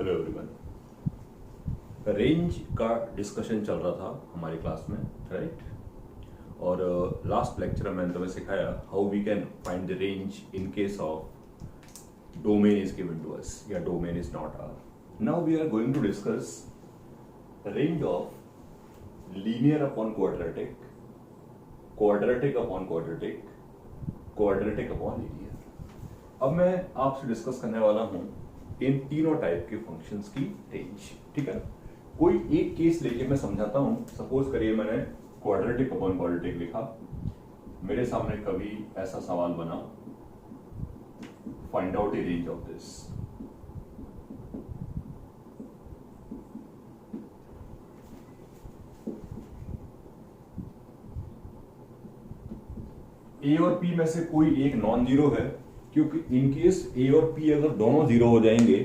Hello everyone. Range का discussion चल रहा था हमारी क्लास में, राइट? और लास्ट लेक्चर में मैंने तुम्हें सिखाया how we can find the range in case of domain is given to us या domain is not R. Now we are going to discuss range of linear upon quadratic, quadratic upon quadratic, quadratic upon linear. अब मैं आपसे discuss करने वाला हूं इन तीनों type के functions की रेंज. ठीक है, कोई एक केस लेके मैं समझाता हूं. सपोज करिए मैंने क्वाड्रेटिक अपॉन क्वाड्रेटिक लिखा, मेरे सामने कभी ऐसा सवाल बना, find out the range of this. A और पी में से कोई एक नॉन जीरो है, क्योंकि इनकेस ए और पी अगर दोनों जीरो हो जाएंगे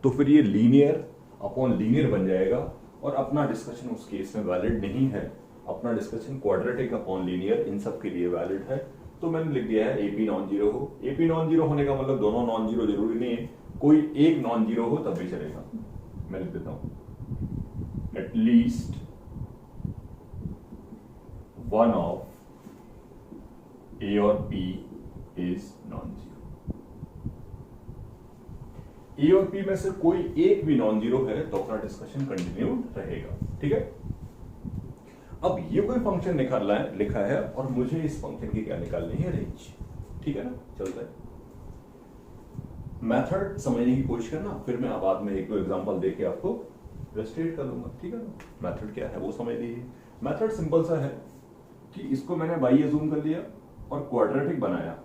तो फिर ये लीनियर अपॉन लीनियर बन जाएगा और अपना डिस्कशन उस केस में वैलिड नहीं है. अपना डिस्कशन क्वाड्रेटिक अपॉन लीनियर इन सब के लिए वैलिड है. तो मैंने लिख दिया है एपी नॉन जीरो हो. एपी नॉन जीरो होने का मतलब दोनों नॉन जीरो जरूरी नहीं है, कोई एक नॉन जीरो हो तब भी चलेगा. मैं लिख देता हूं एटलीस्ट वन ऑफ ए और पी इज नॉन जीरो. ए और पी में से कोई एक भी नॉन जीरो है तो अपना डिस्कशन कंटिन्यू रहेगा. ठीक है, अब ये कोई फंक्शन लिखा है और मुझे इस फंक्शन की क्या निकालनी है, रेंज. ठीक है ना, चलता है. मेथड समझने की कोशिश करना, फिर मैं बाद में एक दो एग्जांपल देके आपको इलस्ट्रेट कर दूंगा. ठीक है ना, मेथड क्या है वो समझ लीजिए. मेथड सिंपल सा है कि इसको मैंने बाई अज्यूम कर लिया और क्वाड्रेटिक बनाया.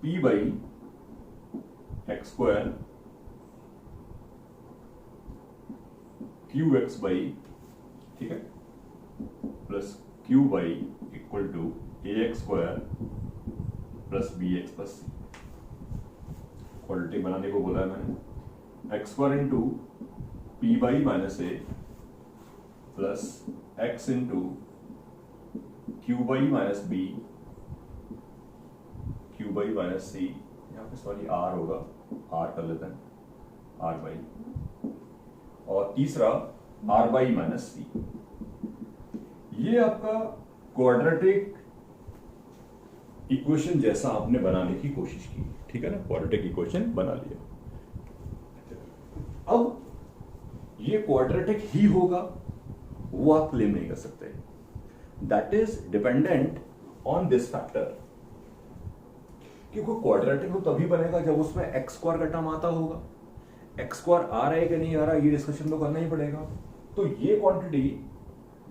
p by x square q x by, ठीक है, plus q by equal to a x square plus b x plus c. Quadratic बनाने को बोला है मैंने. X square into p by minus a plus x into q by minus b q by minus c. यहाँ पे sorry R होगा, are कर लेते हैं, आर बाई, और तीसरा आर बाई माइनस सी. ये आपका क्वाड्रेटिक इक्वेशन जैसा आपने बनाने की कोशिश की. ठीक है ना, क्वाड्रेटिक इक्वेशन बना लिया. अब ये क्वाड्रेटिक ही होगा वो आप क्लेम नहीं कर सकते. That is dependent on this factor, क्योंकि क्वाड्रेटिक तो तभी बनेगा जब उसमें एक्स स्क्वायर का टर्म आता होगा. एक्स स्क्वायर आ रहा है कि नहीं आ रहा, ये डिस्कशन तो करना ही पड़ेगा. तो ये क्वांटिटी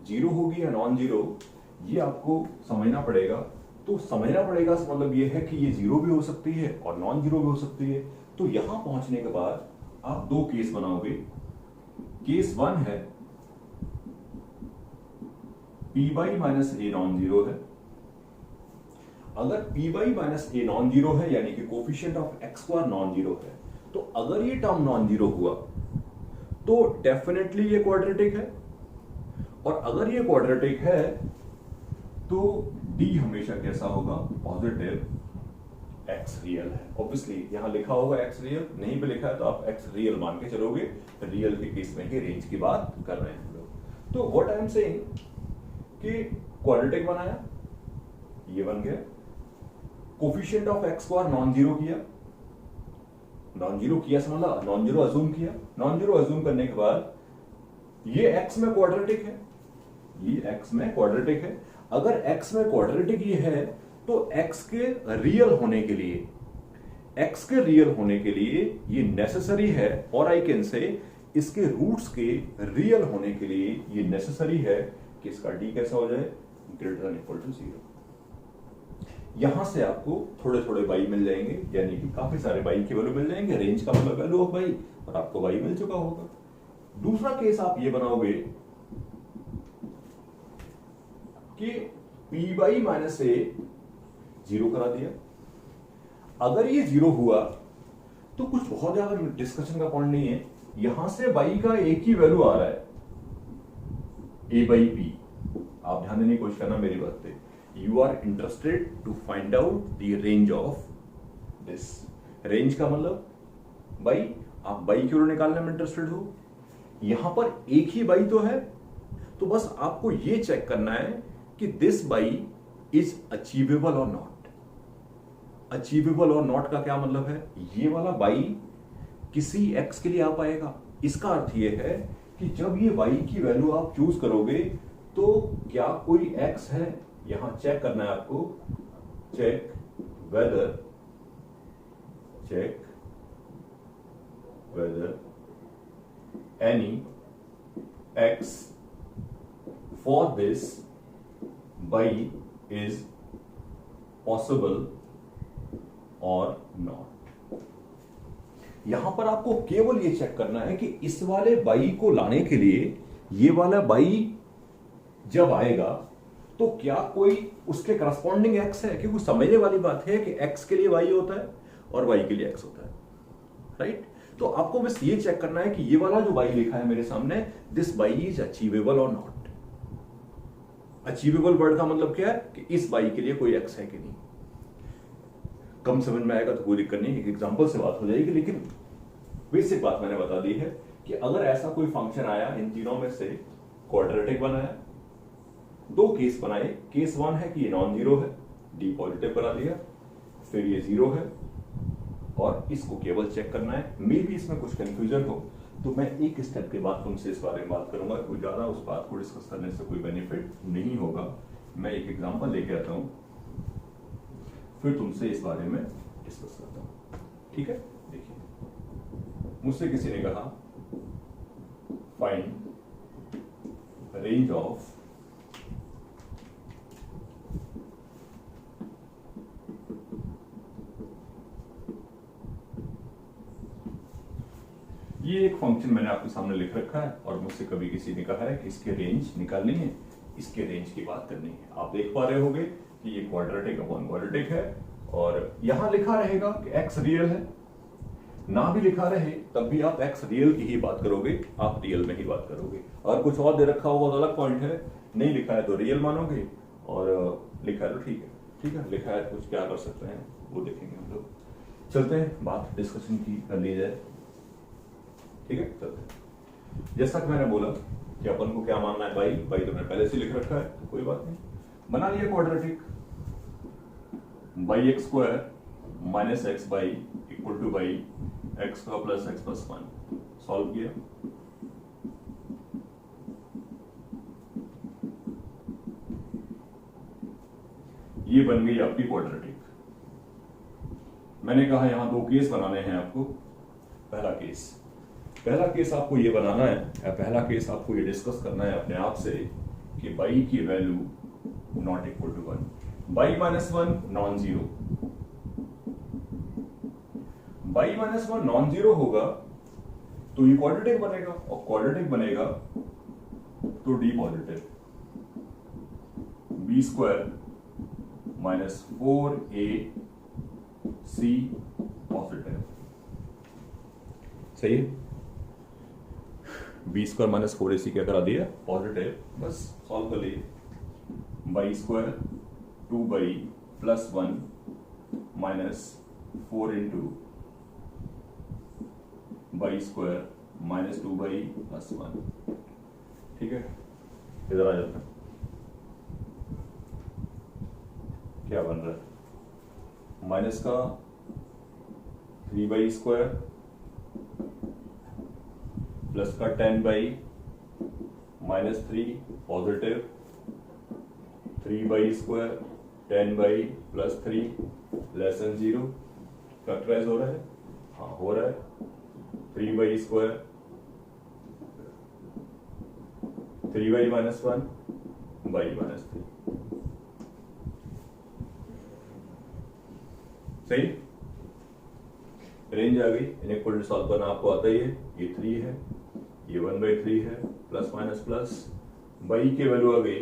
जीरो होगी या नॉन जीरो, ये आपको समझना पड़ेगा. तो समझना पड़ेगा इसका मतलब ये है कि ये जीरो भी हो सकती है और नॉन जीरो भी हो सकती है. तो यहां पहुंचने के बाद आप दो केस बनाओगे. केस वन है P by minus a non zero है. अगर P by minus a non zero है यानी कि coefficient of x square non zero है, तो अगर ये टर्म नॉन जीरो हुआ तो डेफिनेटली ये क्वाड्रेटिक है. और अगर ये क्वाड्रेटिक है तो डी हमेशा कैसा होगा, पॉजिटिव. एक्स रियल है, ऑब्वियसली यहां लिखा होगा एक्स रियल, नहीं भी लिखा है तो आप एक्स रियल मान के चलोगे. रियल के केस में ही रेंज की बात कर रहे हैं हम लोग. तो व्हाट आई एम सेइंग कि क्वाड्रेटिक बनाया, ये बन गया. Coefficient of x square non zero किया, नॉन जीरो किया समझा, नॉन जीरो अज्यूम किया. नॉन जीरो अज्यूम करने के बाद ये एक्स में क्वाड्रेटिक है, ये एक्स में क्वाड्रेटिक है. अगर एक्स में क्वाड्रेटिक ये है तो एक्स के रियल होने के लिए, एक्स के रियल होने के लिए ये नेसेसरी है, और आई कैन से इसके रूट्स के रियल होने के लिए ये नेसेसरी है कि इसका डी कैसा हो जाए, greater than equal to zero. यहां से आपको थोड़े थोड़े बाई मिल जाएंगे, यानी कि काफी सारे बाई की वैल्यू मिल जाएंगे. रेंज का मतलब वैल्यू ऑफ बाई, और आपको बाई मिल चुका होगा. दूसरा केस आप ये बनाओगे कि P by minus A zero करा दिया. अगर ये जीरो हुआ तो कुछ बहुत ज्यादा डिस्कशन का पॉइंट नहीं है. यहां से बाई का एक ही वैल्यू आ रहा है, ए बाई पी. आप ध्यान देने की कोशिश करना मेरी बात पे. You are interested to find out the range of this. Range का मतलब भाई आप बाई क्यों निकालने में इंटरेस्टेड हो? यहां पर एक ही बाई तो है, तो बस आपको यह चेक करना है कि दिस बाई इज अचीवेबल और नॉट। अचीवेबल और नॉट का क्या मतलब है? ये वाला बाई किसी एक्स के लिए आ पाएगा। इसका अर्थ यह है कि जब ये बाई की वैल्यू आप चूज करोगे तो क्या कोई एक्स है, यहां चेक करना है आपको। Check whether any X for this Y is possible और नॉट। यहां पर आपको केवल यह चेक करना है कि इस वाले बाई को लाने के लिए ये वाला बाई जब आएगा तो क्या कोई उसके करस्पॉन्डिंग एक्स है, क्योंकि समझने वाली बात है कि एक्स के लिए वाई होता है और वाई के लिए एक्स होता है, राइट। तो आपको बस ये चेक करना है कि ये वाला जो बाई लिखा है मेरे सामने, दिस बाई इज अचीवेबल और नॉट। अचीवेबल वर्ड का मतलब क्या है कि इस बाई के लिए कोई एक्स है कि नहीं। कम समझ में आएगा तो कोई दिक्कत नहीं, एक एग्जांपल से बात हो जाएगी, लेकिन बेसिक बात मैंने बता दी है कि अगर ऐसा कोई फंक्शन आया, इन तीनों में से क्वाड्रेटिक बनाया, दो केस बनाए। केस 1 है कि ये नॉन जीरो है, डी पॉजिटिव बना दिया, फिर ये जीरो है और इसको केवल चेक करना है। मे भी इसमें कुछ कंफ्यूजन हो तो मैं एक स्टेप के बाद तुमसे इस बारे में बात करूंगा, कोई ज्यादा उस बात को डिस्कस करने से कोई बेनिफिट नहीं होगा। मैं एक एग्जांपल लेके आता हूं, फिर तुमसे इस बारे में डिस्कस करता हूं, ठीक है। देखिए, मुझसे किसी ने कहा फाइंड रेंज ऑफ ये एक फंक्शन मैंने आपके सामने लिख रखा है और मुझसे कभी किसी ने कहा है कि इसके रेंज निकालनी है, इसके रेंज की बात करनी है। आप देख पा रहे होंगे कि ये क्वाड्रेटिक अपॉन क्वाड्रेटिक है और यहां लिखा रहेगा कि एक्स रियल है, ना भी लिखा रहे तब भी आप एक्स रियल की ही बात करोगे, आप रियल में ही बात करोगे। और कुछ और दे रखा होगा तो अलग पॉइंट है, नहीं लिखा है तो रियल मानोगे और लिखा है तो ठीक है, ठीक है। लिखा है कुछ क्या कर सकते हैं वो देखेंगे हम लोग। चलते हैं, बात डिस्कशन की कर ली जाए, ठीक है। चलते हैं। जैसा कि मैंने बोला कि अपन को क्या मानना है, बाई तो मैंने पहले से लिख रखा है तो कोई बात नहीं। बना लिया quadratic, by x square minus X by equal two by x square plus x plus 1 solve किया। ये बन गई आपकी क्वाड्रेटिक। मैंने कहा यहां दो केस बनाने हैं आपको। पहला केस आपको ये बनाना है, या पहला केस आपको ये डिस्कस करना है अपने आप से कि बाई की value not equal to 1, Y minus 1 non zero. Y minus 1 non zero होगा तो ये क्वाड्रेटिक बनेगा, और क्वाड्रेटिक बनेगा तो D positive, B square minus 4ac positive. सही है। बी स्क्वायर माइनस 4ac क्या करा दिया, पॉजिटिव, बस सॉल्व कर लिए। By square 2 by plus 1 minus 4 into by square minus 2 by plus 1, ठीक है। इधर आ जाता है, क्या बन रहा है, माइनस का 3 बाई स्क्वायर प्लस का 10 Y minus 3 positive, 3 Y square 10 Y plus 3 less than 0। Factorise हो रहा है, हाँ हो रहा है। 3 Y square 3 Y minus 1 Y minus 3, सही। रेंज आ गई, इनइक्वलिटी सॉल्व करना आपको आता ही है। ये 3 है, ये 1/3 है, प्लस माइनस प्लस, बाई की वैल्यू आ गई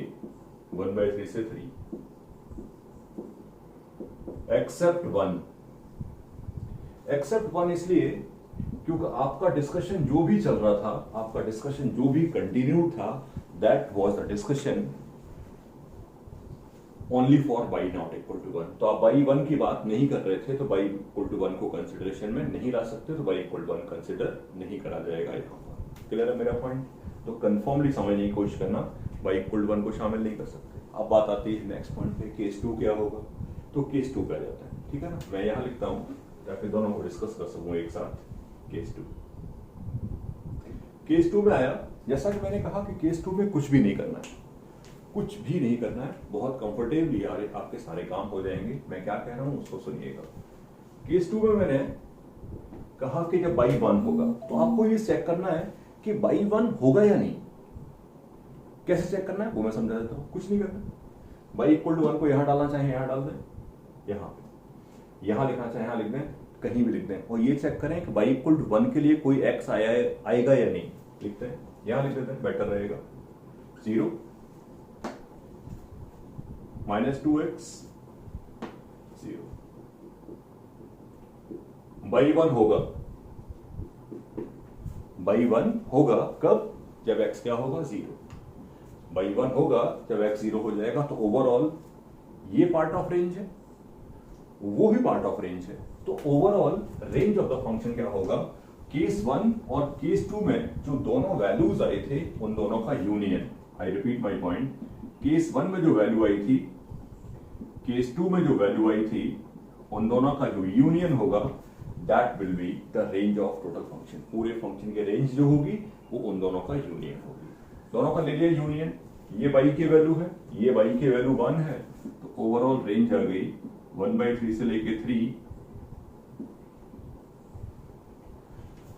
1/3 से 3, एक्सेप्ट 1। एक्सेप्ट 1 इसलिए क्योंकि आपका डिस्कशन जो भी चल रहा था, आपका डिस्कशन जो भी कंटिन्यू था, that was the discussion only for y not equal to 1। तो आप y 1 की बात नहीं कर रहे थे तो y इक्वल टू 1 को कंसिडरेशन में नहीं ला सकते, तो y इक्वल टू 1 कंसिडर नहीं करा जाएगा यहाँ पर। क्लियर है मेरा पॉइंट? तो कंफर्मली समझने की कोशिश करना, y इक्वल टू 1 को शामिल नहीं कर सकते। अब बात आती है नेक्स्ट पॉइंट पे, केस 2 क्या होगा? तो केस 2 पे आ जाता है, ठीक है ना। मैं यहाँ लिखता हूँ ताकि दोनों को डिस्कस कर सकूँ एक साथ। केस 2 में आया, जैसा कि मैंने कहा कि केस 2 में कुछ भी नहीं करना है, कुछ भी नहीं करना है, बहुत कंफर्टेबली आपके सारे काम हो जाएंगे। मैं क्या कह रहा हूं उसको सुनिएगा। केस 2 में मैंने कहा कि जब y 1 होगा तो आपको ये चेक करना है कि y 1 होगा या नहीं। कैसे चेक करना है वो मैं समझा देता हूं। कुछ नहीं करना, y इक्वल टू 1 को यहां डालना चाहे यहां डाल दें, यहां पे यहां लिखना चाहे यहां लिख दें, कहीं भी लिख दें, और ये चेक करें कि y इक्वल टू 1 के लिए कोई x आएगा या नहीं। लिखते हैं, यहां लिख देते हैं, बेटर रहेगा। 0 -2x 0। y 1 होगा, y 1 होगा कब? जब x क्या होगा? 0। y 1 होगा जब x 0 हो जाएगा। तो ओवरऑल ये पार्ट ऑफ रेंज है, वो भी पार्ट ऑफ रेंज है। तो overall range of the function क्या होगा? केस 1 और केस 2 में जो दोनों वैल्यूज आए थे उन दोनों का union. I repeat my point, case 1 में जो वैल्यू आई थी, केस 2 में जो वैल्यू आई थी, उन दोनों का जो यूनियन होगा that will be the range of total function. पूरे फंक्शन की रेंज जो होगी वो उन दोनों का यूनियन होगी। दोनों का ले लिया यूनियन, ये y की वैल्यू है, ये y की वैल्यू 1 है, तो ओवरऑल रेंज आ गई 1/3 से लेके 3।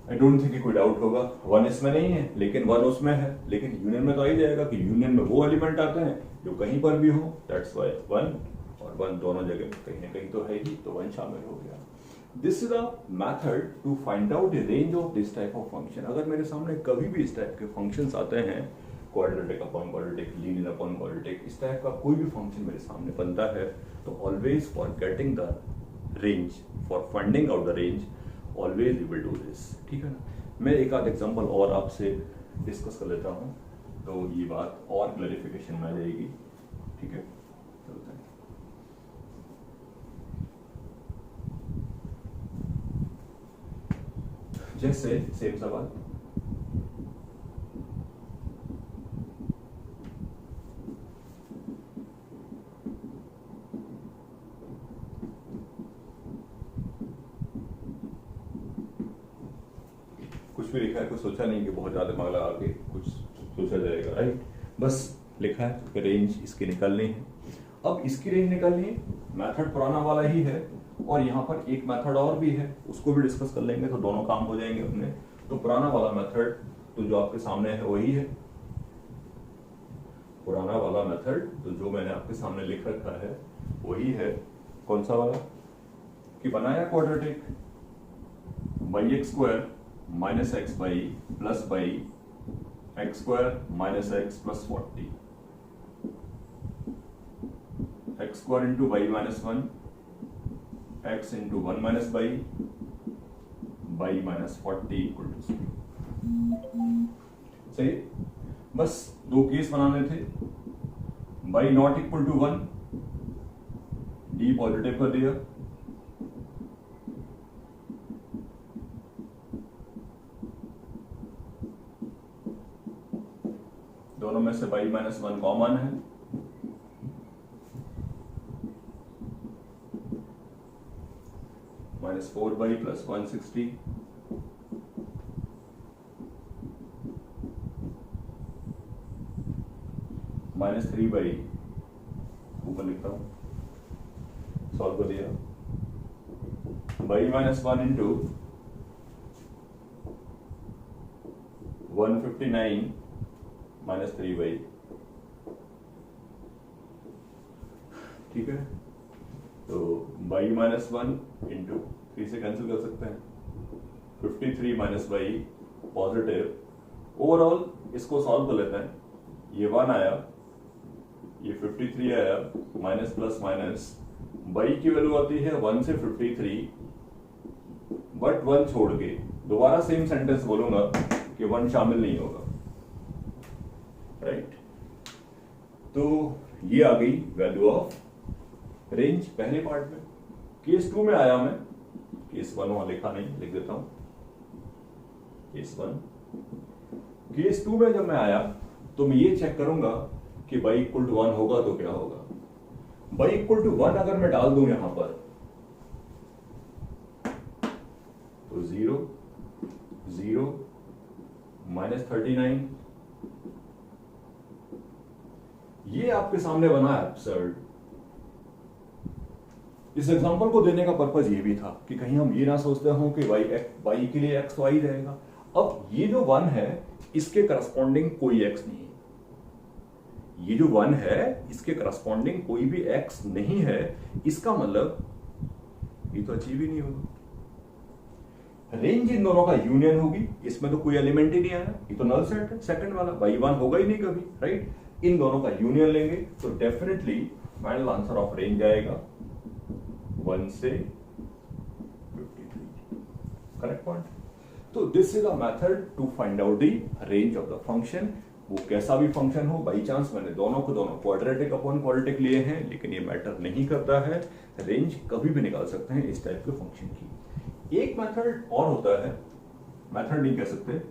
आई डोंट थिंक कोई डाउट होगा। 1 इसमें नहीं है लेकिन 1 उसमें है, लेकिन यूनियन में तो आ ही जाएगा कि यूनियन में वो एलिमेंट आते हैं जो कहीं पर भी हो। दैट्स व्हाई 1 और 1 दोनों जगह कहीं ना कहीं तो है ही, तो 1 शामिल हो गया। This is a method to find out the range of this type of function. अगर मेरे सामने कभी भी इस टाइप के फंक्शंस आते हैं, quadratic upon quadratic, linear upon quadratic, इस टाइप का कोई भी फंक्शन मेरे सामने बनता है, तो always for getting the range, for finding out the range, always you will do this. ठीक है ना। मैं एक आध एग्जांपल और आपसे डिस्कस कर लेता हूं तो ये बात और क्लैरिफिकेशन में आ जाएगी। ठीक है, चलते हैं। जैसे सेम सवाल, कुछ भी लिखा है, कुछ सोचा नहीं कि बहुत ज्यादा दिमाग लगा के कुछ सोचा जाएगा, राइट। बस लिखा है कि रेंज इसकी निकालनी है। अब इसकी रेंज निकालनी है, मेथड पुराना वाला ही है और यहाँ पर एक मेथड और भी है, उसको भी डिस्कस कर लेंगे तो दोनों काम हो जाएंगे अपने। तो पुराना वाला मेथड तो जो आपके सामने है वही है, पुराना वाला मेथड तो जो मैंने आपके सामने लिख रखा है वही है। कौन सा वाला? कि बनाया quadratic, y² minus X Y plus Y x² minus X plus 40, x² into Y minus 1, x into 1 minus Y minus 40 equal to 0। सही। बस दो केस बनाने थे, Y not equal to 1, D positive कर दिया, दोनों में से बाई माइनस 1 कॉमन है, -4 प्लस 160, -3 ऊपर लिखता हूं, सॉल्व कर दिया, बाई माइनस 1 इंटू 159 -3 ठीक है। तो बाई माइनस 1 इंटू 3 से कैंसिल कर सकते हैं, 53 माइनस बाई पॉजिटिव। ओवरऑल इसको सॉल्व कर लेते हैं, ये 1 आया, ये 53 आया, माइनस प्लस माइनस, बाई की वैल्यू आती है 1 से 53, बट 1 छोड़ के दोबारा सेम सेंटेंस बोलूंगा कि 1 शामिल नहीं होगा, राइट। तो ये आ गई वैल्यू ऑफ रेंज पहले पार्ट में। केस 2 में आया मैं, केस 1 वहां लिखा नहीं, लिख देता हूं केस 1। केस 2 में जब मैं आया तो मैं ये चेक करूंगा कि y इक्वल टू 1 होगा तो क्या होगा। y इक्वल टू 1 अगर मैं डाल दूं यहां पर तो 0 0 -39, ये आपके सामने बना है एब्सर्ड। इस एग्जांपल को देने का पर्पज ये भी था कि कहीं हम ये ना सोचते हो कि y के लिए x y रहेगा। अब ये जो 1 है इसके करस्पॉन्डिंग कोई x नहीं है, ये जो 1 है इसके करस्पॉन्डिंग कोई भी x नहीं है, इसका मतलब ये तो अचीव ही नहीं होगा। रेंज इन दोनों का यूनियन होगी, इसमें तो कोई एलिमेंट ही नहीं आया, ये तो नल सेट है सेकंड वाला, y1 होगा ही नहीं कभी, राइट। इन दोनों का यूनियन लेंगे तो definitely final answer of range आएगा 1 से 53, करेक्ट पॉइंट। तो this is a method to find out the range of the function. वो कैसा भी फंक्शन हो, बाई चांस मैंने दोनों को दोनों क्वाड्रेटिक अपॉन क्वाड्रेटिक लिए हैं, लेकिन ये मैटर नहीं करता है, रेंज कभी भी निकाल सकते हैं इस टाइप के फंक्शन की। एक मेथड और होता है, मेथड नहीं कह सकते,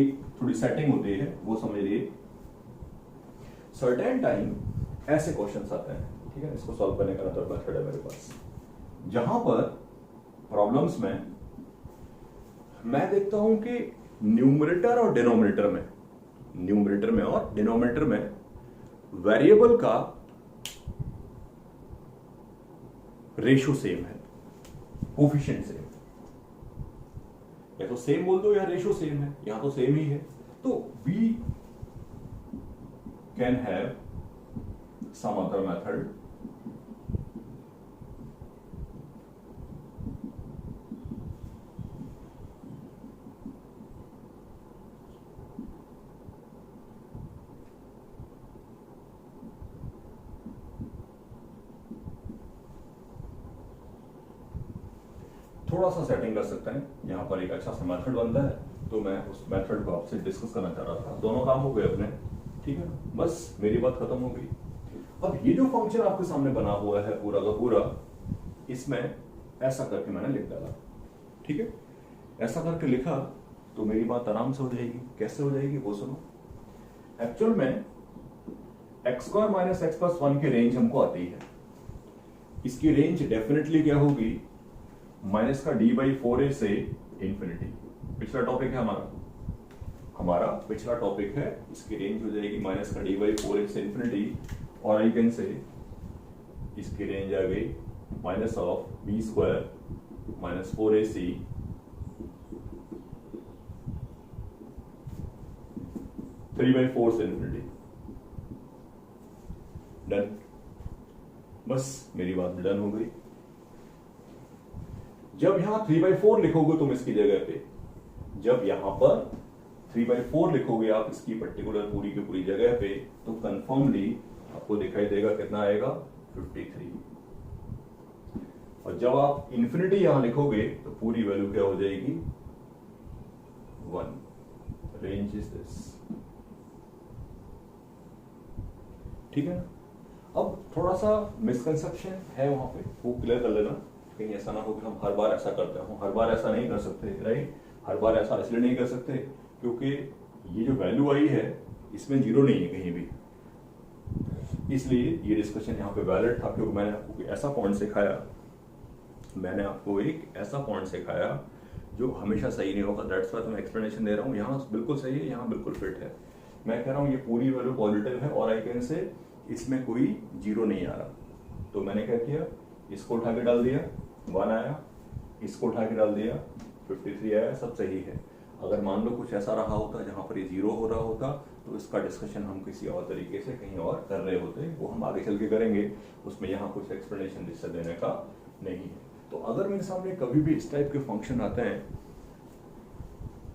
एक थोड़ी सेटिंग होती है, वो समझ लीजिए। सर्टेन टाइम ऐसे क्वेश्चंस आते हैं, ठीक है, इसको सॉल्व करने का तो मेथड है मेरे पास, जहां पर प्रॉब्लम्स में मैं देखता हूं कि न्यूमरेटर और डिनोमिनेटर में वेरिएबल का रेशियो सेम है, कोफिशिएंट सेम, या तो सेम बोल दो या रेशियो सेम है, यहां तो सेम ही है, तो we can have some other method थोड़ा सा सेटिंग कर सकते हैं। यहां पर एक अच्छा सा मेथड बनता है, तो मैं उस मेथड को आपसे डिस्कस करना चाह रहा था। दोनों काम हो गए अपने, ठीक है, बस मेरी बात खत्म हो गई। अब ये जो फंक्शन आपके सामने बना हुआ है पूरा का पूरा, इसमें ऐसा करके मैंने लिख डाला, ठीक है, ऐसा करके लिखा तो मेरी बात आराम से हो जाएगी। कैसे हो जाएगी वो सुनो। एक्चुअल में x² - x+1 की रेंज हमको आती है, इसकी रेंज डेफिनेटली क्या होगी, माइनस का d/4a से इंफिनिटी। पिछला टॉपिक है हमारा पिछला टॉपिक है, इसकी रेंज हो जाएगी माइनस का d/4a से इंफिनिटी, और आई कैन से इसकी रेंज आ गई माइनस ऑफ b² - 4ac (3/4 से इंफिनिटी). डन, बस मेरी बात डन हो गई। जब यहां 3/4 लिखोगे तुम इसकी जगह पे, जब यहां पर 3/4 लिखोगे आप इसकी पर्टिकुलर पूरी की पूरी जगह पे, तो कंफर्मली आपको दिखाई देगा कितना आएगा, 53। और जब आप इंफिनिटी यहां लिखोगे तो पूरी वैल्यू क्या हो जाएगी, 1। रेंज इज दिस, ठीक है ना। अब थोड़ा सा मिसकंसेप्शन है वहां पे, वो क्लियर कर लेना, कहीं ऐसा ना हो कि हम हर बार ऐसा करते हो। हर बार ऐसा नहीं कर सकते, राइट। हर बार ऐसा इसलिए नहीं कर सकते क्योंकि ये जो वैल्यू आई है इसमें 0 नहीं है कहीं भी, इसलिए ये डिस्कशन यहाँ पे वैलिड था। क्योंकि मैंने आपको ऐसा पॉइंट सिखाया, मैंने आपको एक ऐसा पॉइंट सिखाया जो हमेशा सही नहीं होगा। दैट्स व्हाई मैं एक्सप्लेनेशन दे रहा हूँ। यहाँ बिल्कुल सही है, यहाँ बिल्कुल फिट है। मैं कह रहा हूँ ये पूरी वैल्यू पॉजिटिव है और आई कैन से इसमें कोई 0 नहीं आ रहा, तो मैंने क्या किया, इसको उठा के डाल दिया, 1 आया, इसको उठा के डाल दिया, 53 आया, सब सही है। अगर मान लो कुछ ऐसा रहा होता जहां पर ये 0 हो रहा होता, तो इसका डिस्कशन हम किसी और तरीके से कहीं और कर रहे होते, वो हम आगे चल के करेंगे, उसमें यहाँ कुछ एक्सप्लेनेशन जिससे देने का नहीं है। तो अगर मेरे सामने कभी भी इस टाइप के फंक्शन आते हैं,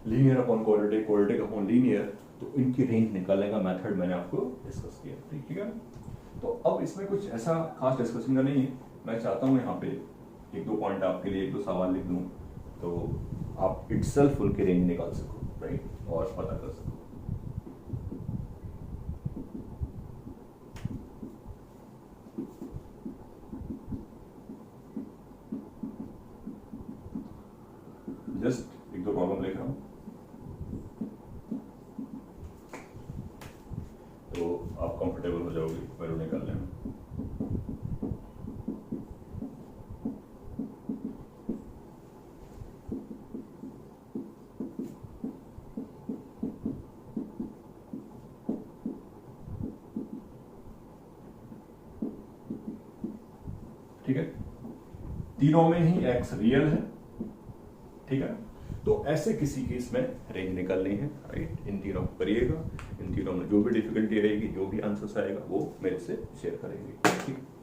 linear upon quadratic, quadratic upon linear, तो इनकी रेंज निकालने का मेथड मैंने आपको डिस्कस किया, ठीक है। तो अब इसमें कुछ ऐसा खास डिस्कशन का नहीं है। मैं चाहता हूँ यहाँ पे 1-2 पॉइंट आपके लिए 1-2 सवाल लिख दूँ, तो आप इटसेल्फ उनकी रेंज निकाल सको, राइट, और पता कर सको। जस्ट एक दो प्रॉब्लम लिख रहा हूं, तो आप कंफर्टेबल हो जाओगे वैल्यू निकालने में। ठीक है, तीनों में ही x रियल है। ठीक है, तो ऐसे किसी केस में रेंज निकालनी है, राइट। इन तीनों को करिएगा, इन तीनों में जो भी डिफिकल्टी रहेगी, जो भी आंसर्स आएगा वो मेरे से शेयर करेंगे। ठीक है।